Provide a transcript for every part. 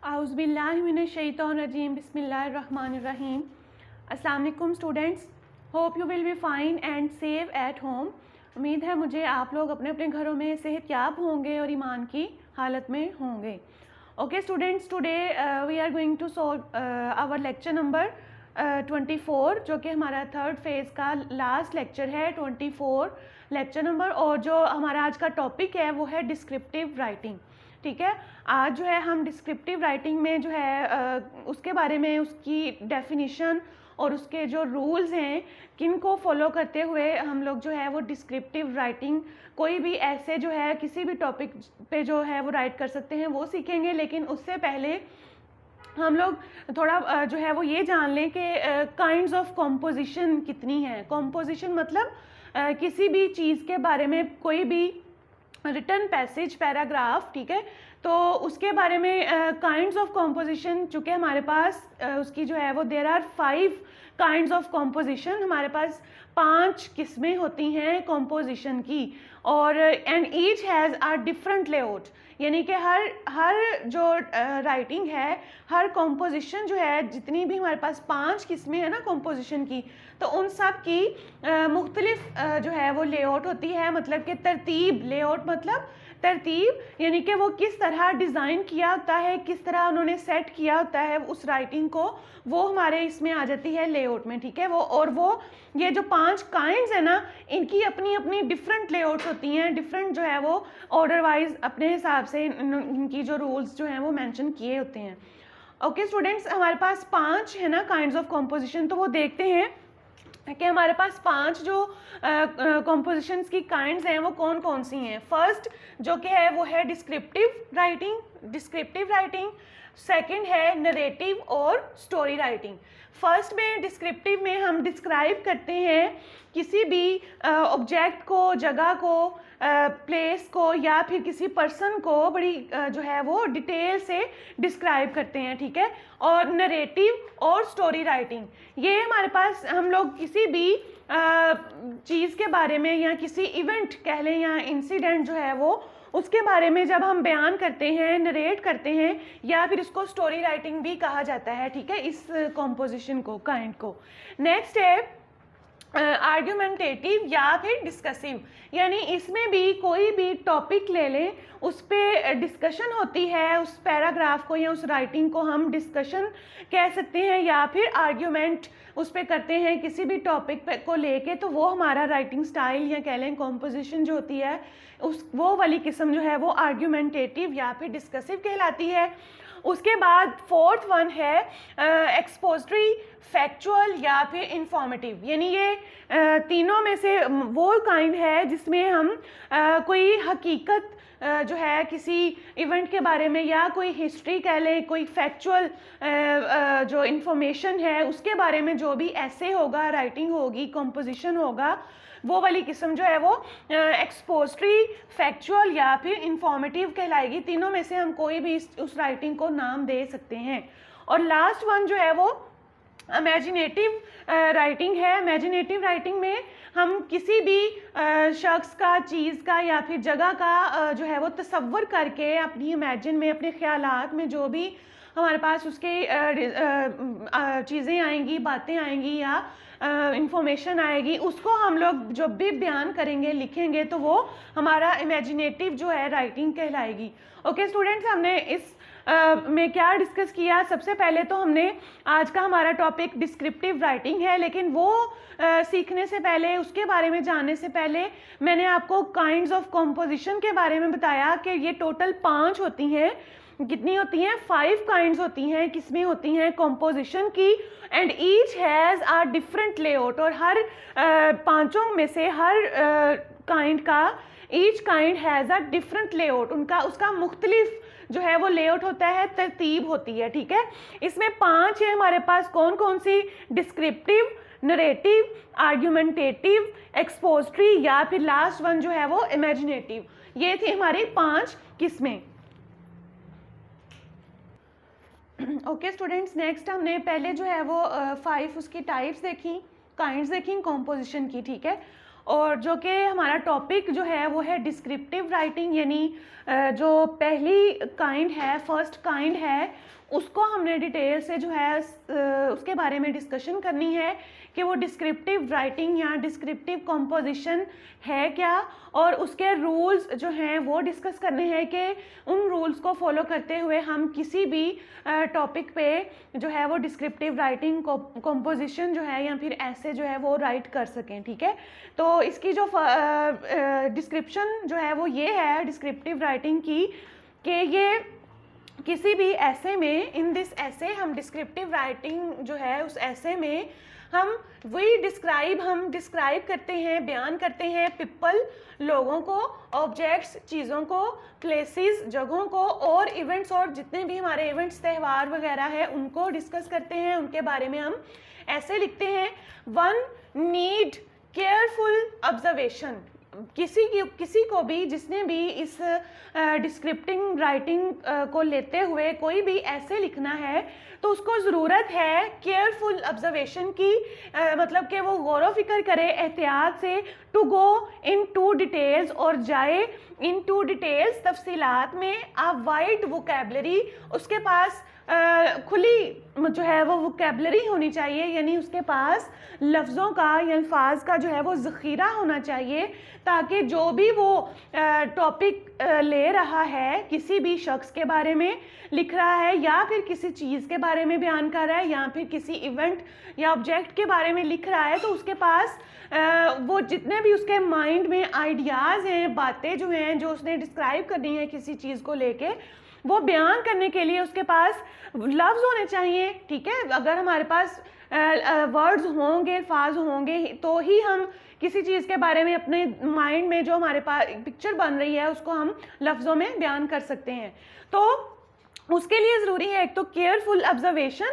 आउज़ुबिल्लाहिमिनश्शैतानिर्रजीम बिस्मिल्लाहिर्रहमानिर्रहीम। अस्सलाम वालेकुम students, hope you will be fine and safe at home. उम्मीद है मुझे आप लोग अपने अपने घरों में सेहतयाब होंगे और ईमान की हालत में होंगे। Okay students, today we are going to solve our lecture number 24, जो कि हमारा थर्ड फेज़ का लास्ट लेक्चर है। 24 लेक्चर नंबर, और जो हमारा आज का टॉपिक है वो है डिस्क्रिप्टिव राइटिंग। ठीक है, आज जो है हम डिस्क्रिप्टिव राइटिंग में जो है उसके बारे में, उसकी डेफिनीशन और उसके जो रूल्स हैं, किन को फॉलो करते हुए हम लोग जो है वो डिस्क्रिप्टिव राइटिंग कोई भी ऐसे जो है किसी भी टॉपिक पे जो है वो राइट कर सकते हैं, वो सीखेंगे। लेकिन उससे पहले हम लोग थोड़ा जो है वो ये जान लें कि काइंड्स ऑफ कॉम्पोजिशन कितनी है। कॉम्पोजिशन मतलब किसी भी चीज़ के बारे में कोई भी रिटन पैसेज, पैराग्राफ, ठीक है, तो उसके बारे में काइंड्स ऑफ कॉम्पोजिशन, चूँकि हमारे पास उसकी जो है वो there are 5 kinds of composition. हमारे पास 5 किस्में होती हैं कॉम्पोजिशन की, और and each has a different layout, यानी कि हर जो राइटिंग है, हर कॉम्पोजिशन जो है, जितनी भी हमारे पास 5 किस्में हैं ना कॉम्पोजिशन की, तो उन सब की मुख्तलिफ जो है वो लेआउट होती है। मतलब कि तरतीब, लेआउट मतलब तरतीब, यानी कि वो किस तरह डिज़ाइन किया होता है, किस तरह उन्होंने सेट किया होता है उस राइटिंग को, वो हमारे इसमें आ जाती है लेआउट में। ठीक है, वो ये जो 5 काइंड्स है ना, इनकी अपनी अपनी डिफरेंट लेआउट्स होती हैं, डिफरेंट जो है वो ऑर्डर वाइज अपने हिसाब से इनकी जो रूल्स जो हैं वो मेंशन किए होते हैं। ओके स्टूडेंट्स, हमारे पास 5 है ना काइंड्स ऑफ कॉम्पोजिशन, तो वो देखते हैं कि हमारे पास 5 जो कॉम्पोजिशंस की काइंड्स हैं वो कौन कौन सी हैं। फर्स्ट जो कि है वो है डिस्क्रिप्टिव राइटिंग। सेकंड है नरेटिव और स्टोरी राइटिंग। फर्स्ट में, डिस्क्रिप्टिव में, हम डिस्क्राइब करते हैं किसी भी ऑब्जेक्ट को, जगह को, प्लेस को या फिर किसी पर्सन को बड़ी जो है वो डिटेल से डिस्क्राइब करते हैं। ठीक है, और नरेटिव और स्टोरी राइटिंग, ये हमारे पास हम लोग किसी भी चीज़ के बारे में या किसी इवेंट कह लें या इंसिडेंट जो है वो, उसके बारे में जब हम बयान करते हैं, नरेट करते हैं, या फिर इसको स्टोरी राइटिंग भी कहा जाता है। ठीक है, इस कॉम्पोजिशन को, काइंड को। नेक्स्ट है आर्ग्यूमेंटेटिव या फिर डिस्कसिव, यानी इसमें भी कोई भी टॉपिक ले लें, उस पर डिस्कशन होती है, उस पैराग्राफ को या उस राइटिंग को हम डिस्कशन कह सकते हैं, या फिर आर्ग्यूमेंट उस पर करते हैं किसी भी टॉपिक पे को लेके, तो वो हमारा राइटिंग स्टाइल या कह लें कॉम्पोजिशन जो होती है, वो वाली किस्म जो है वो आर्ग्यूमेंटेटिव या फिर डिस्कसिव कहलाती है। उसके बाद फोर्थ वन है एक्सपोजिटरी, फैक्चुअल या फिर इंफॉर्मेटिव, यानी ये तीनों में से वो काइंड है जिसमें हम कोई हकीकत जो है किसी इवेंट के बारे में, या कोई हिस्ट्री कह लें, कोई फैक्चुअल जो इंफॉर्मेशन है उसके बारे में जो भी ऐसे होगा, राइटिंग होगी, कंपोजिशन होगा, वो वाली किस्म जो है वो एक्सपोजिटरी, फैक्चुअल या फिर इंफॉर्मेटिव कहलाएगी। तीनों में से हम कोई भी उस राइटिंग को नाम दे सकते हैं। और लास्ट वन जो है वो इमेजिनेटिव राइटिंग है। इमेजिनेटिव राइटिंग में हम किसी भी शख्स का, चीज़ का या फिर जगह का जो है वो तसव्वुर करके, अपनी इमेजिन में, अपने ख्यालात में जो भी हमारे पास उसके चीज़ें आएंगी, बातें आएंगी या इंफॉर्मेशन आएगी, उसको हम लोग जब भी बयान करेंगे, लिखेंगे, तो वो हमारा इमेजिनेटिव जो है राइटिंग कहलाएगी। ओके स्टूडेंट्स, हमने इस में क्या डिस्कस किया। सबसे पहले तो हमने, आज का हमारा टॉपिक डिस्क्रिप्टिव राइटिंग है, लेकिन वो सीखने से पहले, उसके बारे में जानने से पहले, मैंने आपको काइंड्स ऑफ कॉम्पोजिशन के बारे में बताया कि ये टोटल 5 होती हैं। कितनी होती हैं? 5 काइंड्स होती हैं, किस्में होती हैं कॉम्पोजिशन की, and each has a different layout, और हर पांचों में से हर काइंड का, each kind has a different layout, उसका मुख्तलिफ जो है वो लेआउट होता है, तरतीब होती है। ठीक है, इसमें 5 है हमारे पास। कौन कौन सी? डिस्क्रिप्टिव, नरेटिव, आर्ग्यूमेंटेटिव, एक्सपोजिटरी या फिर लास्ट वन जो है वो इमेजिनेटिव। ये थी हमारी 5 किस्में। ओके स्टूडेंट्स, नेक्स्ट हमने पहले जो है वो 5 उसकी टाइप्स देखी, काइंड्स देखी कॉम्पोजिशन की। ठीक है, और जो कि हमारा टॉपिक जो है वो है डिस्क्रिप्टिव राइटिंग, यानी जो पहली काइंड है, फर्स्ट काइंड है, उसको हमने डिटेल से जो है उसके बारे में डिस्कशन करनी है कि वो डिस्क्रिप्टिव राइटिंग या डिस्क्रिप्टिव कंपोजिशन है क्या, और उसके रूल्स जो हैं वो डिस्कस करने हैं कि उन रूल्स को फॉलो करते हुए हम किसी भी टॉपिक पे जो है वो डिस्क्रिप्टिव राइटिंग कंपोजिशन जो है या फिर ऐसे जो है वो राइट कर सकें। ठीक है, तो इसकी जो डिस्क्रिप्शन जो है वो ये है डिस्क्रिप्टिव राइटिंग की कि ये किसी भी ऐसे में, इन दिस ऐसे हम डिस्क्रिप्टिव राइटिंग जो है उस ऐसे में हम डिस्क्राइब करते हैं, बयान करते हैं पीपल, लोगों को, ऑब्जेक्ट्स, चीज़ों को, प्लेसेस, जगहों को, और इवेंट्स, और जितने भी हमारे इवेंट्स, त्यौहार वगैरह है उनको डिस्कस करते हैं, उनके बारे में हम ऐसे लिखते हैं। वन नीड केयरफुल ऑब्जर्वेशन, किसी को भी, जिसने भी इस डिस्क्रिप्टिव राइटिंग को लेते हुए कोई भी ऐसे लिखना है तो उसको ज़रूरत है केयरफुल ऑब्जर्वेशन की, मतलब कि वो गौर व फिक्र करे एहतियात से, to go in to details, और जाए इन टू डिटेल्स, तफसीलात में, आ वाइड वोकेबलरी, उसके पास खुली जो है वो वोकेबलरी होनी चाहिए, यानी उसके पास लफ्ज़ों का या अल्फाज का जो है वो ज़ख़ीरा होना चाहिए, ताकि जो भी वो टॉपिक ले रहा है, किसी भी शख्स के बारे में लिख रहा है या फिर किसी चीज़ के बारे में बयान कर रहा है या फिर किसी इवेंट या ऑब्जेक्ट के बारे में लिख रहा है, तो उसके पास वो जितने भी उसके माइंड में आइडियाज़ हैं, बातें जो हैं जो उसने डिस्क्राइब करनी है किसी चीज़ को लेके, वो बयान करने के लिए उसके पास लफ्ज़ होने चाहिए। ठीक है, अगर हमारे पास वर्ड्स होंगे, अल्फाज होंगे, तो ही हम किसी चीज़ के बारे में अपने माइंड में जो हमारे पास पिक्चर बन रही है उसको हम लफ्ज़ों में बयान कर सकते हैं। तो उसके लिए ज़रूरी है एक तो केयरफुल ऑब्जर्वेशन,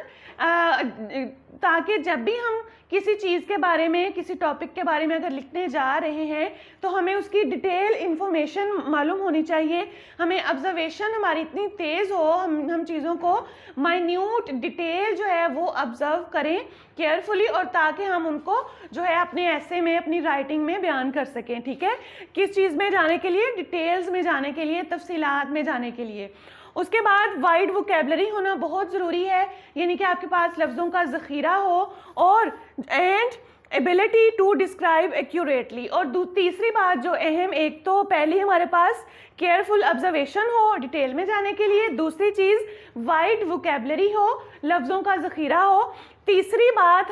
ताकि जब भी हम किसी चीज़ के बारे में, किसी टॉपिक के बारे में अगर लिखने जा रहे हैं तो हमें उसकी डिटेल इंफॉर्मेशन मालूम होनी चाहिए, हमें ऑब्जर्वेशन हमारी इतनी तेज़ हो, हम चीज़ों को माइन्यूट डिटेल जो है वो ऑब्ज़र्व करें केयरफुली, और ताकि हम उनको जो है अपने ऐसे में, अपनी राइटिंग में बयान कर सकें। ठीक है, किस चीज़ में जाने के लिए, डिटेल्स में जाने के लिए, तफसीलात में जाने के लिए। उसके बाद वाइड वोकेबलरी होना बहुत ज़रूरी है, यानी कि आपके पास लफ्ज़ों का ज़ख़ीरा हो, और and ability to describe accurately. और तीसरी बात जो अहम, एक तो पहली हमारे पास केयरफुल ऑब्जर्वेशन हो डिटेल में जाने के लिए, दूसरी चीज़ वाइड वोकेबलरी हो, लफ्ज़ों का ज़ख़ीरा हो, तीसरी बात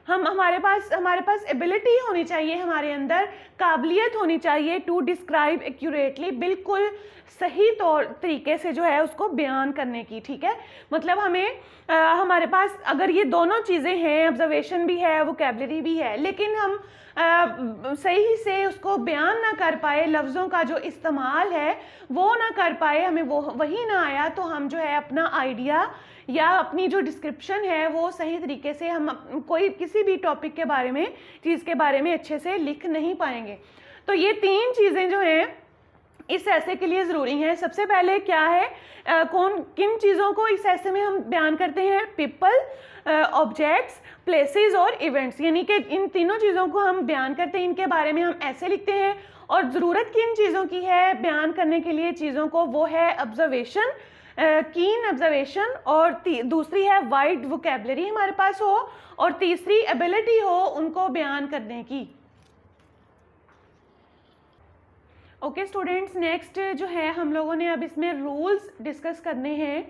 हमारे पास एबिलिटी होनी चाहिए, हमारे अंदर काबिलियत होनी चाहिए टू डिस्क्राइब एक्यूरेटली, बिल्कुल सही तरीके से जो है उसको बयान करने की। ठीक है, मतलब हमारे पास अगर ये दोनों चीज़ें हैं, ऑब्जर्वेशन भी है, वोकेबलरी भी है, लेकिन हम सही से उसको बयान ना कर पाए, लफ्ज़ों का जो इस्तेमाल है वो ना कर पाए, हमें वो वही ना आया, तो हम जो है अपना आइडिया या अपनी जो डिस्क्रिप्शन है वो सही तरीके से हम किसी भी टॉपिक के बारे में, चीज़ के बारे में अच्छे से लिख नहीं पाएंगे। तो ये तीन चीज़ें जो हैं इस ऐसे के लिए ज़रूरी हैं। सबसे पहले क्या है, किन चीज़ों को इस ऐसे में हम बयान करते हैं, पीपल, ऑब्जेक्ट्स, प्लेसेस और इवेंट्स, यानी कि इन तीनों चीज़ों को हम बयान करते हैं, इनके बारे में हम ऐसे लिखते हैं। और ज़रूरत किन चीज़ों की है बयान करने के लिए चीज़ों को, वो है ऑब्जर्वेशन, कीन ऑब्जर्वेशन, और दूसरी है वाइड वोकेबलरी हमारे पास हो, और तीसरी एबिलिटी हो उनको बयान करने की। ओके स्टूडेंट्स, नेक्स्ट जो है हम लोगों ने अब इसमें रूल्स डिस्कस करने हैं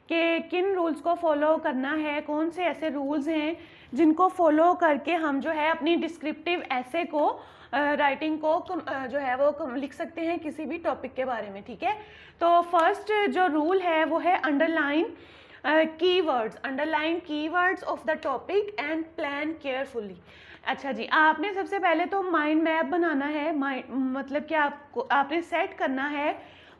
कि किन रूल्स को फॉलो करना है, कौन से ऐसे रूल्स हैं जिनको फॉलो करके हम जो है अपनी डिस्क्रिप्टिव ऐसे को, राइटिंग को जो है वो लिख सकते हैं किसी भी टॉपिक के बारे में। ठीक है, तो फर्स्ट जो रूल है वो है underline keywords of the topic and plan carefully. अच्छा जी, आपने सबसे पहले तो माइंड मैप बनाना है, मतलब कि आपने सेट करना है,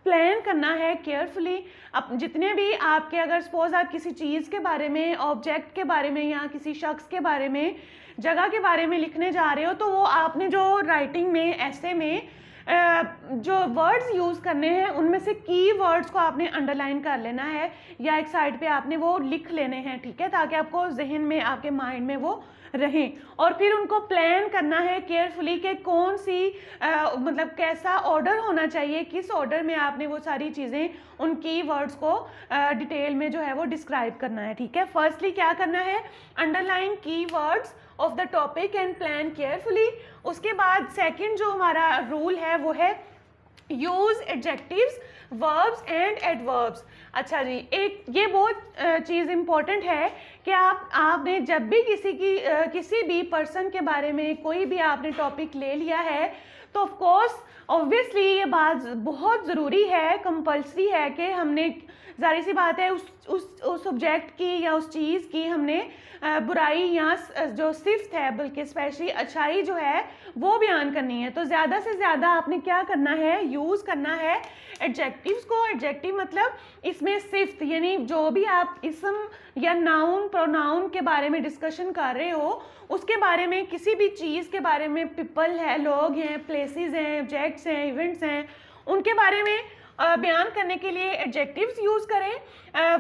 प्लान करना है केयरफुली। अब जितने भी आपके, अगर सपोज आप किसी चीज़ के बारे में, ऑब्जेक्ट के बारे में या किसी शख्स के बारे में, जगह के बारे में लिखने जा रहे हो, तो वो आपने जो राइटिंग में, ऐसे में जो वर्ड्स यूज़ करने हैं उनमें से की वर्ड्स को आपने अंडरलाइन कर लेना है या एक साइड पे आपने वो लिख लेने हैं। ठीक है, ताकि आपको जहन में, आपके माइंड में वो रहें, और फिर उनको प्लान करना है केयरफुली कि कौन सी मतलब कैसा ऑर्डर होना चाहिए, किस ऑर्डर में आपने वो सारी चीज़ें उन की वर्ड्स को डिटेल में जो है वो डिस्क्राइब करना है, ठीक है। फर्स्टली क्या करना है, अंडरलाइन की words of the topic and plan carefully. उसके बाद सेकंड जो हमारा रूल है वो है use adjectives, verbs and adverbs. अच्छा जी, एक ये बहुत चीज़ इम्पॉर्टेंट है कि आपने जब भी किसी भी पर्सन के बारे में कोई भी आपने टॉपिक ले लिया है तो ऑफ कोर्स ऑब्वियसली ये बात बहुत ज़रूरी है, कंपल्सरी है कि हमने, जाहिर सी बात है, उस सब्जेक्ट की या उस चीज़ की हमने बुराई या जो सिफ्त है, बल्कि स्पेशली अच्छाई जो है वो बयान करनी है। तो ज़्यादा से ज़्यादा आपने क्या करना है, यूज़ करना है एडजेक्टिव्स को। एडजेक्टिव मतलब इसमें सिफ्त, यानी जो भी आप इसम या नाउन प्रोनाउन के बारे में डिस्कशन कर रहे हो, उसके बारे में, किसी भी चीज़ के बारे में, पीपल है, लोग हैं, प्लेसेस हैं, ऑब्जेक्ट्स हैं, इवेंट्स हैं, उनके बारे में बयान करने के लिए एडजेक्टिव्स यूज़ करें,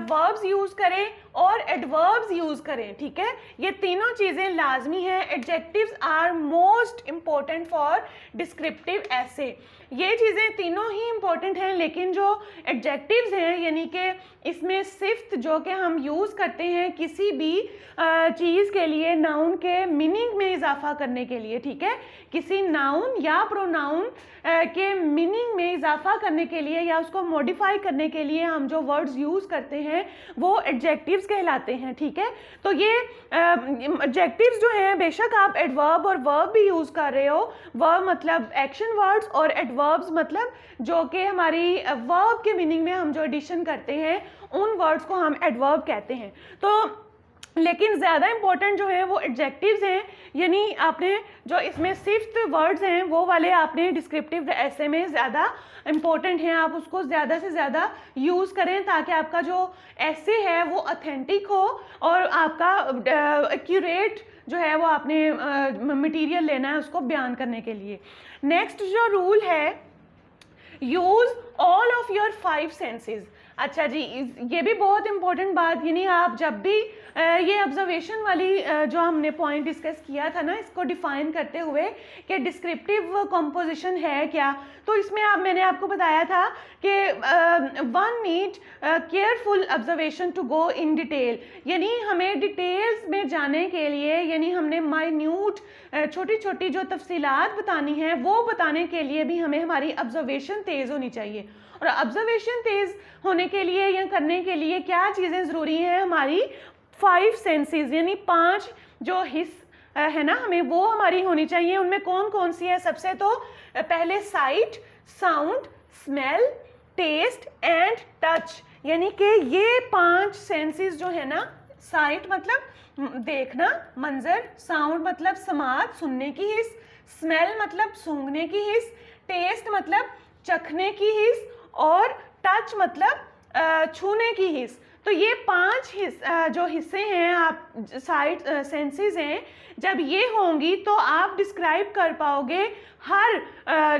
वर्ब्स यूज़ करें और एडवर्ब्स यूज़ करें, ठीक है। ये तीनों चीज़ें लाजमी हैं। Adjectives are most important for descriptive essay. ये चीज़ें तीनों ही इम्पॉर्टेंट हैं, लेकिन जो एडजेक्टिव्स हैं यानी कि इसमें सिफ्त जो कि हम यूज़ करते हैं किसी भी चीज़ के लिए नाउन के मीनिंग में इजाफा करने के लिए, ठीक है, किसी नाउन या प्रोनाउन के मीनिंग में इजाफा करने के लिए या उसको मॉडिफाई करने के लिए हम जो वर्ड्स यूज़ करते हैं वो एडजेक्टिव्स कहलाते हैं, ठीक है। तो ये एडजेक्टिव्स जो हैं, बेशक आप एडवर्ब और वर्ब भी यूज़ कर रहे हो, वर्ब मतलब एक्शन वर्ड्स और एडवर्ब्स मतलब जो कि हमारी वर्ब के मीनिंग में हम जो एडिशन करते हैं उन वर्ड्स को हम एडवर्ब कहते हैं। तो लेकिन ज़्यादा इम्पोर्टेंट जो है वो एडजेक्टिव्स हैं, यानी आपने जो इसमें सिफ्त वर्ड्स हैं वो वाले आपने डिस्क्रिप्टिव ऐसे में ज़्यादा इम्पोर्टेंट हैं, आप उसको ज़्यादा से ज़्यादा यूज़ करें ताकि आपका जो ऐसे है वो ऑथेंटिक हो और आपका एक्यूरेट जो है वो आपने मटेरियल लेना है उसको बयान करने के लिए। नेक्स्ट जो रूल है, use all of your 5 senses. अच्छा जी, ये भी बहुत इंपॉर्टेंट बात, यानी आप जब भी ये ऑब्जर्वेशन वाली जो हमने पॉइंट डिस्कस किया था ना, इसको डिफाइन करते हुए कि डिस्क्रिप्टिव कंपोजिशन है क्या, तो इसमें मैंने आपको बताया था कि one need careful observation to go in detail, यानी हमें डिटेल्स में जाने के लिए, यानी हमने माइन्यूट छोटी छोटी जो तफसीलात बतानी है वो बताने के लिए भी हमें हमारी ऑब्जर्वेशन तेज़ होनी चाहिए। और ऑब्जर्वेशन तेज़ होने के लिए या करने के लिए क्या चीज़ें ज़रूरी हैं, हमारी 5 सेंसेस यानी 5 जो हिस्स है ना, हमें वो हमारी होनी चाहिए। उनमें कौन कौन सी है? सबसे तो पहले sight, sound, smell, taste and touch, यानी कि ये 5 सेंसेस जो है ना, साइट मतलब देखना, मंजर, साउंड मतलब समात सुनने की हिस्स, स्मेल मतलब सूंघने की हिस्स, टेस्ट मतलब चखने की हिस्स और टच मतलब छूने की हिस्स। तो ये 5 जो हिस्से हैं, आप साइट सेंसेस हैं, जब ये होंगी तो आप डिस्क्राइब कर पाओगे हर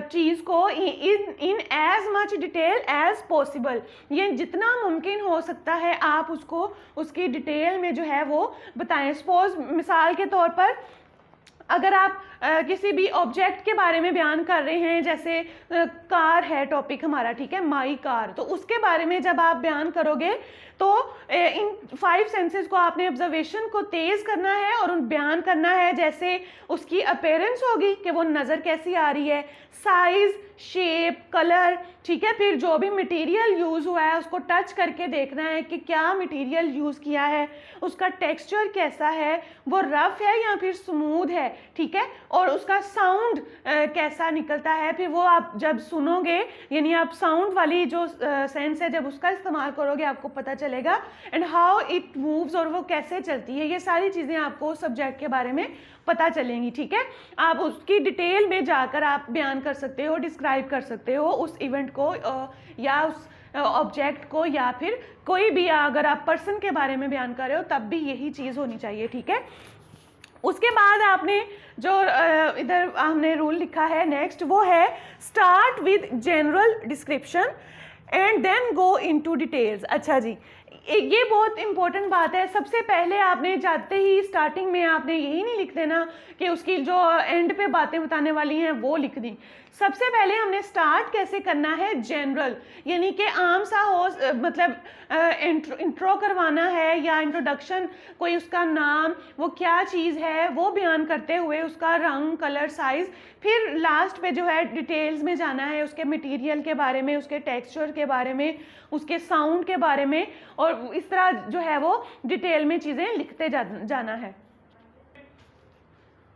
चीज़ को in as much detail as possible. ये जितना मुमकिन हो सकता है आप उसको उसकी डिटेल में जो है वो बताएं। सपोज मिसाल के तौर पर अगर आप किसी भी ऑब्जेक्ट के बारे में बयान कर रहे हैं, जैसे कार है टॉपिक हमारा, ठीक है, माई कार, तो उसके बारे में जब आप बयान करोगे तो इन 5 सेंसेस को आपने ऑब्जर्वेशन को तेज़ करना है और उन बयान करना है, जैसे उसकी अपीयरेंस होगी कि वो नज़र कैसी आ रही है, साइज़, शेप, कलर, ठीक है, फिर जो भी मटेरियल यूज़ हुआ है उसको टच करके देखना है कि क्या मटेरियल यूज़ किया है, उसका टेक्सचर कैसा है, वो रफ है या फिर स्मूथ है, ठीक है, और उसका साउंड कैसा निकलता है। फिर वो आप जब सुनोगे, यानी आप साउंड वाली जो सेंस है जब उसका इस्तेमाल करोगे आपको पता चलेगा एंड हाउ इट मूव्स, और वो कैसे चलती है। ये सारी चीज़ें आपको सब्जेक्ट के बारे में पता चलेंगी, ठीक है। आप उसकी डिटेल में जाकर आप बयान कर सकते हो, डिस्क्राइब कर सकते हो उस इवेंट को या उस ऑब्जेक्ट को, या फिर कोई भी अगर आप पर्सन के बारे में बयान कर रहे हो तब भी यही चीज़ होनी चाहिए, ठीक है। उसके बाद आपने जो इधर हमने रूल लिखा है नेक्स्ट, वो है start with general description and then go into details. अच्छा जी, ये बहुत इंपॉर्टेंट बात है। सबसे पहले आपने जाते ही स्टार्टिंग में आपने यही नहीं लिख देना कि उसकी जो एंड पे बातें बताने वाली हैं वो लिख दी। सबसे पहले हमने स्टार्ट कैसे करना है, जनरल, यानी कि आम सा हो, मतलब इंट्रो करवाना है या इंट्रोडक्शन, कोई उसका नाम, वो क्या चीज़ है वो बयान करते हुए उसका रंग, कलर, साइज़, फिर लास्ट पे जो है डिटेल्स में जाना है, उसके मटेरियल के बारे में, उसके टेक्सचर के बारे में, उसके साउंड के बारे में, और इस तरह जो है वो डिटेल में चीज़ें लिखते जाना है।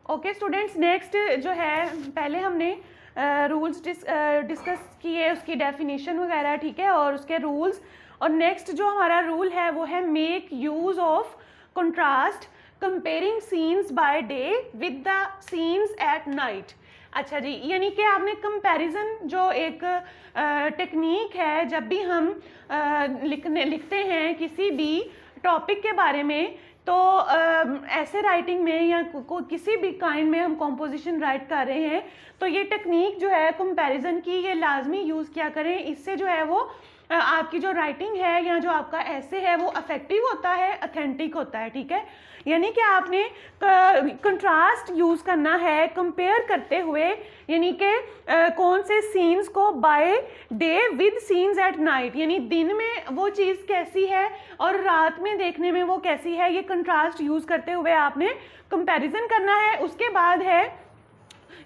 ओके स्टूडेंट्स, नेक्स्ट जो है, पहले हमने रूल्स डिस्कस किए, उसकी डेफिनेशन वगैरह, ठीक है, और उसके रूल्स। और नेक्स्ट जो हमारा रूल है वो है make use of contrast comparing scenes by day with the scenes at night. अच्छा जी, यानी कि आपने कंपैरिजन जो एक टेक्निक है, जब भी हम लिखते हैं किसी भी टॉपिक के बारे में, तो ऐसे राइटिंग में या किसी भी काइंड में हम कॉम्पोजिशन राइट कर रहे हैं, तो ये टेक्निक जो है कंपैरिजन की, ये लाजमी यूज़ किया करें। इससे जो है वो आपकी जो राइटिंग है या जो आपका ऐसे है वो अफेक्टिव होता है, ऑथेंटिक होता है, ठीक है। यानी कि आपने कंट्रास्ट यूज़ करना है कंपेयर करते हुए, यानी कि कौन से सीन्स को by day with scenes at night, यानी दिन में वो चीज़ कैसी है और रात में देखने में वो कैसी है, ये कंट्रास्ट यूज़ करते हुए आपने कंपैरिजन करना है। उसके बाद है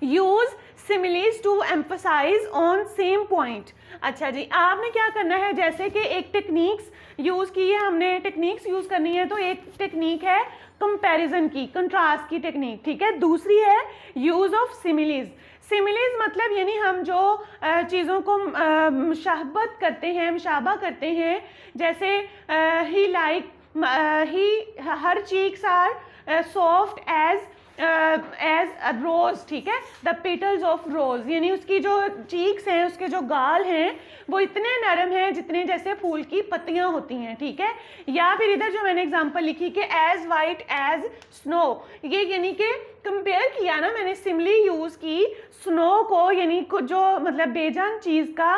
use similes to emphasise on same point. अच्छा जी, आपने क्या करना है, जैसे कि एक टेक्निक्स यूज़ की है हमने, टेक्निक्स यूज़ करनी है, तो एक टेक्निक है कंपैरिजन की, कंट्रास्ट की टेक्निक, ठीक है। दूसरी है यूज़ ऑफ सिमिलीज। सिमिलीज मतलब यानी हम जो चीज़ों को मुशाबहत करते हैं, मुशाबा करते हैं, जैसे ही लाइक ही her cheeks are soft as rose, ठीक है, द पेटल्स ऑफ रोज, यानी उसकी जो चीक्स हैं, उसके जो गाल हैं वो इतने नरम हैं जितने जैसे फूल की पत्तियां होती हैं, ठीक है। या फिर इधर जो मैंने एग्जांपल लिखी कि एज वाइट एज स्नो, ये यानी कि कंपेयर किया ना मैंने, सिमिली यूज की स्नो को, यानी जो मतलब बेजान चीज़ का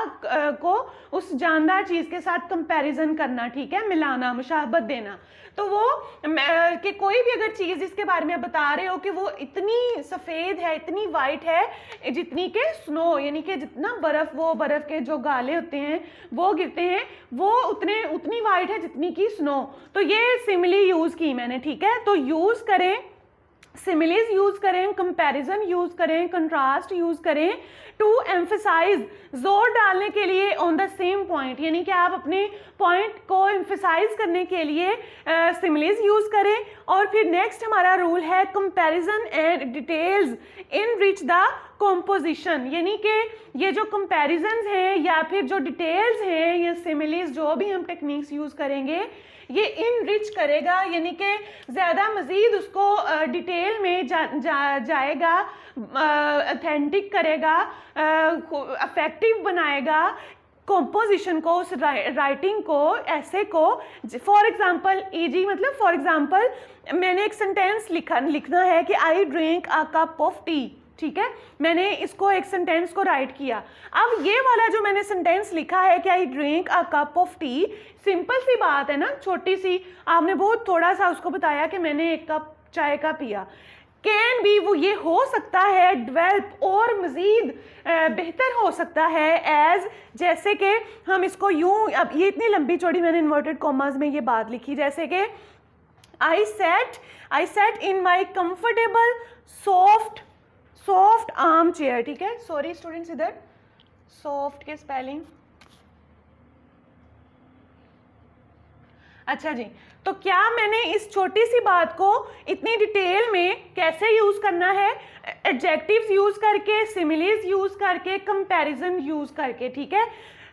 को उस जानदार चीज़ के साथ कंपैरिजन करना, ठीक है, मिलाना, मुशाबहत देना। तो वो कि कोई भी अगर चीज़ जिसके बारे में आप बता रहे हो कि वो इतनी सफ़ेद है, इतनी वाइट है, जितनी के स्नो, यानी कि जितना बर्फ़, वो बर्फ़ के जो गाले होते हैं वो गिरते हैं, वो उतनी वाइट है जितनी की स्नो। तो ये सिमिली यूज़ की मैंने, ठीक है। तो यूज़ करें, सिमिलीज यूज करें, कंपैरिजन यूज करें, कंट्रास्ट यूज करें टू एम्फसाइज, जोर डालने के लिए ऑन द सेम पॉइंट, यानी कि आप अपने पॉइंट को एम्फसाइज करने के लिए सिमिलीज यूज करें। और फिर नेक्स्ट हमारा रूल है comparison and details enrich the composition, यानी कि ये जो कंपैरिजन्स हैं या फिर जो डिटेल्स हैं या सिमिलीज, जो भी हम टेक्निक्स यूज करेंगे, ये इनरिच करेगा, यानी कि ज़्यादा मज़ीद उसको डिटेल में जाएगा, ऑथेंटिक करेगा, अफेक्टिव बनाएगा कॉम्पोजिशन को, उस राइटिंग को, ऐसे को। फॉर एग्जांपल ईजी, मतलब फॉर एग्जांपल मैंने एक सेंटेंस लिखना है कि I drink a cup of T, ठीक है, मैंने इसको एक सेंटेंस को राइट किया। अब ये वाला जो मैंने सेंटेंस लिखा है कि I drink a cup of tea, simple सी बात है ना, छोटी सी, आपने बहुत थोड़ा सा उसको बताया कि मैंने एक कप चाय का पिया। कैन बी, वो ये हो सकता है डेवलप और मज़ीद बेहतर हो सकता है एज, जैसे कि हम इसको यूं, अब ये इतनी लंबी चौड़ी मैंने इन्वर्टेड कॉमास में ये बात लिखी, जैसे कि आई सेट इन माई कंफर्टेबल सॉफ्ट आर्म चेयर, ठीक है। सॉरी स्टूडेंट्स, इधर सॉफ्ट के स्पेलिंग, अच्छा जी, तो क्या मैंने इस छोटी सी बात को इतनी डिटेल में कैसे यूज करना है, एडजेक्टिव्स यूज करके, सिमिलीज यूज करके, कंपैरिजन यूज करके, ठीक है।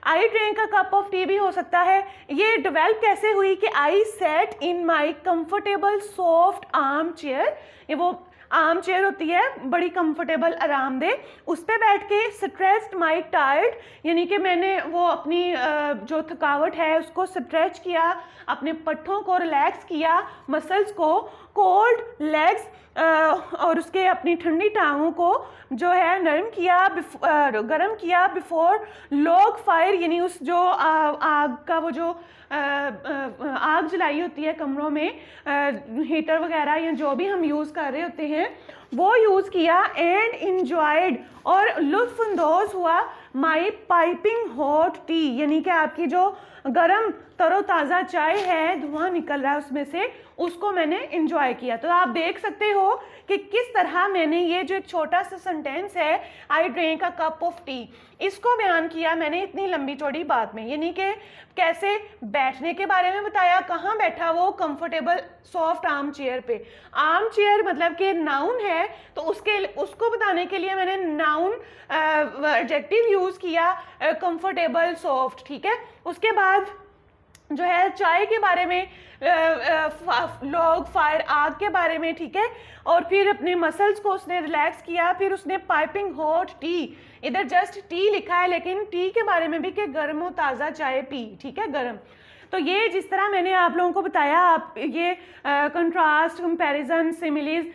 आई drink a cup of T भी हो सकता है। ये डेवलप कैसे हुई कि आई सेट इन माई कंफर्टेबल सॉफ्ट आर्म चेयर, ये वो आर्म चेयर होती है बड़ी कंफर्टेबल आरामदेह, उस पर बैठ के स्ट्रेच्ड माई टायर्ड, यानी कि मैंने वो अपनी जो थकावट है उसको स्ट्रेच किया, अपने पट्ठों को रिलैक्स किया, मसल्स को, कोल्ड लेग्स और उसके अपनी ठंडी टांगों को जो है नरम किया, गर्म किया बिफोर लॉग फायर, यानी उस जो आग का वो जो आग जलाई होती है कमरों में, हीटर वगैरह या जो भी हम यूज़ कर रहे होते हैं वो यूज़ किया, एंड इंजॉयड और लुत्फानंदोज हुआ माई पाइपिंग हॉट टी, यानी कि आपकी जो गरम तरोताज़ा चाय है, धुआं निकल रहा है उसमें से, उसको मैंने इंजॉय किया। तो आप देख सकते हो कि किस तरह मैंने ये जो एक छोटा सा सेंटेंस है, आई drink a cup of T, इसको बयान किया मैंने इतनी लंबी चौड़ी बात में, यानी कि कैसे बैठने के बारे में बताया, कहाँ बैठा वो, कंफर्टेबल सॉफ्ट आर्म चेयर पे। आर्म चेयर मतलब कि नाउन है, तो उसको बताने के लिए मैंने नाउन एडजेक्टिव यूज़ किया, कंफर्टेबल सॉफ्ट, ठीक है। उसके बाद जो है चाय के बारे में, लॉग फायर आग के बारे में, ठीक है, और फिर अपने मसल्स को उसने रिलैक्स किया, फिर उसने पाइपिंग हॉट टी, इधर जस्ट टी लिखा है लेकिन टी के बारे में भी कि गर्म और ताज़ा चाय पी, ठीक है, गर्म। तो ये जिस तरह मैंने आप लोगों को बताया, आप ये कंट्रास्ट, कंपैरिजन, सिमिलीज,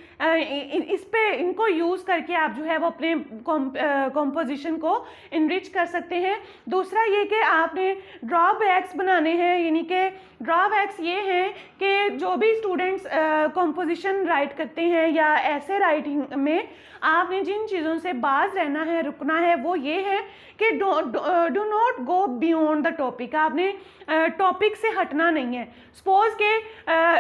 इस पे इनको यूज़ करके आप जो है वो अपने कॉम्पोजिशन को इनरिच कर सकते हैं। दूसरा ये कि आपने ड्रॉबैक्स बनाने हैं, यानी कि ड्रॉबैक्स ये हैं कि जो भी स्टूडेंट्स कॉम्पोजिशन राइट करते हैं या ऐसे राइटिंग में आपने जिन चीज़ों से बाज रहना है, रुकना है, वो ये है कि do not go beyond the topic, आपने टॉपिक से हटना नहीं है। सपोज के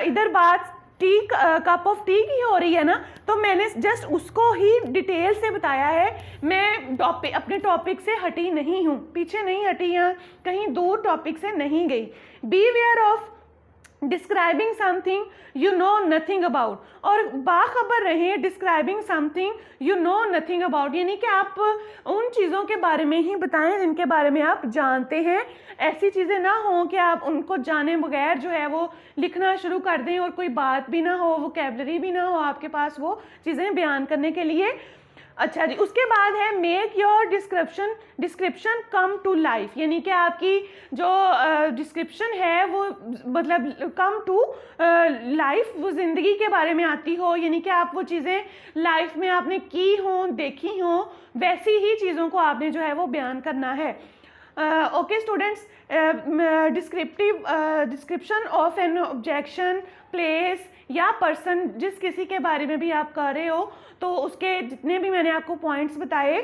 इधर बात टी, कप ऑफ टी की हो रही है ना, तो मैंने जस्ट उसको ही डिटेल से बताया है, मैं अपने टॉपिक से हटी नहीं हूँ, पीछे नहीं हटी या कहीं दूर टॉपिक से नहीं गई। Beware of describing something you know nothing about, और बाखबर रहें describing something you know nothing about, यानी कि आप उन चीज़ों के बारे में ही बताएं जिनके बारे में आप जानते हैं। ऐसी चीज़ें ना हों कि आप उनको जाने बगैर जो है वो लिखना शुरू कर दें और कोई बात भी ना हो, वोकैबुलरी भी ना हो आपके पास वो चीज़ें बयान करने के लिए। अच्छा जी, उसके बाद है make your description come to life, यानी कि आपकी जो डिस्क्रिप्शन है वो मतलब कम टू लाइफ, वो ज़िंदगी के बारे में आती हो, यानी कि आप वो चीज़ें लाइफ में आपने की हों, देखी हों, वैसी ही चीज़ों को आपने जो है वो बयान करना है। Okay students, description of N objection, place या पर्सन, जिस किसी के बारे में भी आप कर रहे हो, तो उसके जितने भी मैंने आपको पॉइंट्स बताए,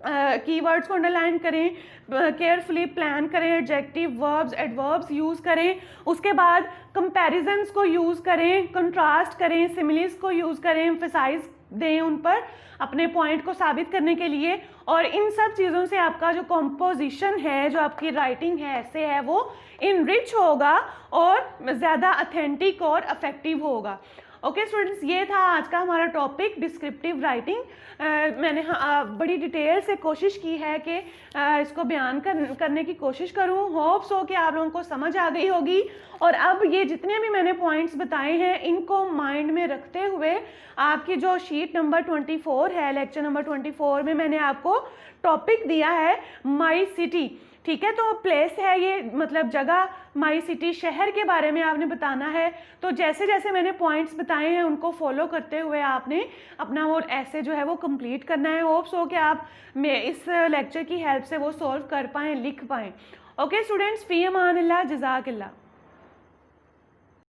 कीवर्ड्स को अंडरलाइन करें, केयरफुली प्लान करें, एडजेक्टिव, वर्ब्स, एडवर्ब्स यूज़ करें, उसके बाद कंपैरिजन्स को यूज़ करें, कंट्रास्ट करें, सिमिलीज को यूज़ करें, एम्फसाइज दें उन पर अपने पॉइंट को साबित करने के लिए, और इन सब चीज़ों से आपका जो कॉम्पोजिशन है, जो आपकी राइटिंग है, ऐसे है, वो इनरिच होगा और ज़्यादा ऑथेंटिक और अफेक्टिव होगा। ओके स्टूडेंट्स, ये था आज का हमारा टॉपिक डिस्क्रिप्टिव राइटिंग। मैंने बड़ी डिटेल से कोशिश की है कि इसको बयान करने की कोशिश करूं। होप्स हो कि आप लोगों को समझ आ गई होगी, और अब ये जितने भी मैंने पॉइंट्स बताए हैं इनको माइंड में रखते हुए आपकी जो शीट नंबर 24 है, लेक्चर नंबर 24 में मैंने आपको टॉपिक दिया है माई सिटी, ठीक है। तो प्लेस है ये, मतलब जगह, माई सिटी शहर के बारे में आपने बताना है। तो जैसे जैसे मैंने पॉइंट्स बताए हैं उनको फॉलो करते हुए आपने अपना वो ऐसे जो है वो कंप्लीट करना है। होप्स हो कि आप इस लेक्चर की हेल्प से वो सॉल्व कर पाएँ, लिख पाएँ। ओके स्टूडेंट्स, फ़ी अमान अल्लाह, जज़ाकल्लाह।